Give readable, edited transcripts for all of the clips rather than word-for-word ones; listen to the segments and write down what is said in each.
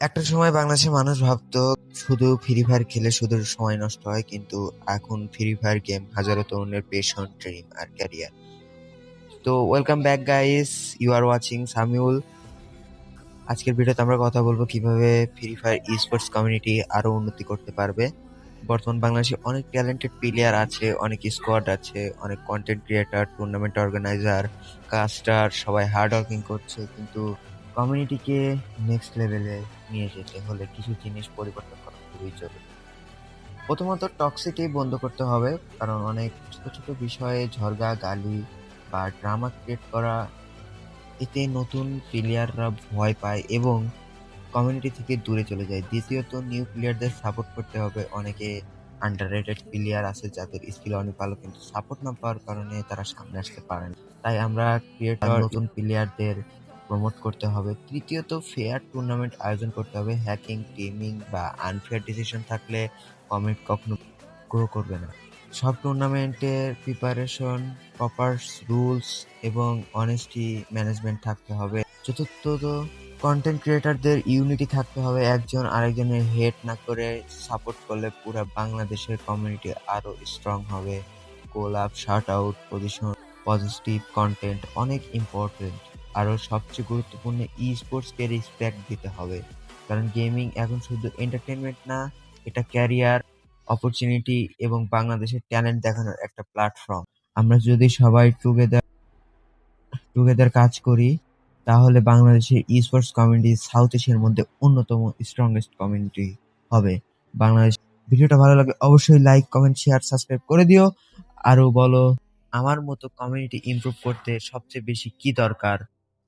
একটা সময় বাংলাদেশের মানুষ ভাবতো শুধু ফ্রি ফায়ার খেলে শুধু সময় নষ্ট হয়, কিন্তু এখন ফ্রি ফায়ার গেম হাজারো তরুণের পেশন, ড্রিম আর ক্যারিয়ার। তো welcome back guys, you are watching Samiul. আজকের ভিডিওতে আমরা কথা বলবো কিভাবে free fire esports community আরো উন্নতি করতে পারবে। বর্তমান বাংলাদেশে অনেক ট্যালেন্টেড প্লেয়ার আছে, অনেক স্কোয়াড আছে, অনেক content creator, tournament organizer, caster, সবাই হার্ড ওয়ার্কিং করছে, কিন্তু কমিউনিটিকে নেক্সট লেভেলে নিয়ে যেতে হলে কিছু জিনিস পরিবর্তন করা খুবই জরুরি। প্রথমত টক্সিটি বন্ধ করতে হবে, কারণ অনেক ছোট ছোট বিষয়ে ঝগড়া, গালি বা ড্রামা ক্রিয়েট করা, এতে নতুন প্লেয়াররা ভয় পায় এবং কমিউনিটি থেকে দূরে চলে যায়। দ্বিতীয়ত নিউ প্লেয়ারদের সাপোর্ট করতে হবে। অনেকে আন্ডাররেটেড প্লেয়ার আছে যাদের স্কিল অনেক ভালো, কিন্তু সাপোর্ট না পাওয়ার কারণে তারা সামনে আসতে পারে না। তাই আমরা ক্রিয়েটর নতুন প্লেয়ারদের প্রমোট করতে হবে। তৃতীয়ত ফেয়ার টুর্নামেন্ট আয়োজন করতে হবে। হ্যাকিং, টিমিং বা আনফেয়ার ডিসিশন থাকলে কমিউনিটি কখনো গ্রো করবে না। সব টুর্নামেন্টের প্রিপারেশন, প্রপার রুলস এবং অনেস্টি ম্যানেজমেন্ট থাকতে হবে। চতুর্থত কন্টেন্ট ক্রিয়েটরদের ইউনিটি থাকতে হবে। একজন আরেকজনের হেট না করে সাপোর্ট করলে পুরো বাংলাদেশের কমিউনিটি আরো স্ট্রং হবে। Collab, shout out, positive content অনেক ইম্পর্টেন্ট। আরো সবচেয়ে গুরুত্বপূর্ণ, ই স্পোর্টসকে রেসপেক্ট দিতে হবে, কারণ গেমিং এখন শুধু এন্টারটেনমেন্ট না, এটা ক্যারিয়ার, অপরচুনিটি এবং বাংলাদেশের ট্যালেন্ট দেখানোর একটা প্ল্যাটফর্ম। আমরা যদি সবাই টুগেদার টুগেদার কাজ করি, তাহলে বাংলাদেশের ই-স্পোর্টস কমিউনিটি সাউথ এশিয়ার মধ্যে অন্যতম স্ট্রংগেস্ট কমিউনিটি হবে। বাংলাদেশ। ভিডিওটা ভালো লাগে অবশ্যই লাইক, কমেন্ট, শেয়ার, সাবস্ক্রাইব করে দিও। আরো বলো আমার মতো কমিউনিটি ইমপ্রুভ করতে সবচেয়ে বেশি কি দরকার।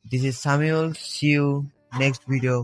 This is Samiul, see you next video.